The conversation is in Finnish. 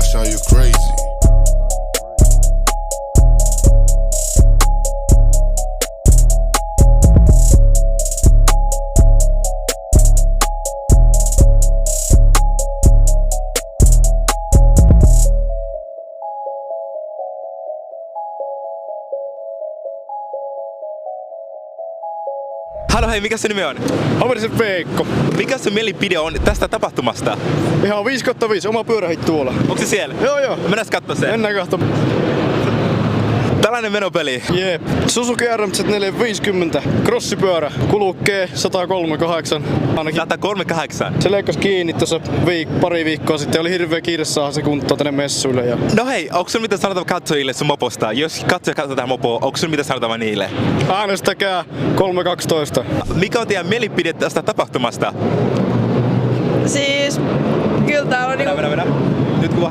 Josh, are you crazy? Halo hei, mikä se nimi on? Haverisen Veikko. Mikä se mielipide on tästä tapahtumasta? Ihan 5/5, oma pyörähit tuolla. Onko se siellä? Joo. Mennään katsoa se. Mennään katsomaan. Tällainen menopeli. Jep. Suzuki RMZ 450. Crossipyörä. Kulukee 103,8. Ainakin. 138. Se leikkasi kiinni tuossa pari viikkoa sitten. Oli hirveä kiire saada se kuntoon tänne messuille. Ja... No hei, onko sun mitä sanotaan katsojille sun moposta? Jos katsojat katsoo tähän mopoa, onko sun mitä sanotaan niille? Äänestäkää 3/12. Mikä on teidän mielipide tästä tapahtumasta? Siis kyllä täällä on Nyt kuva.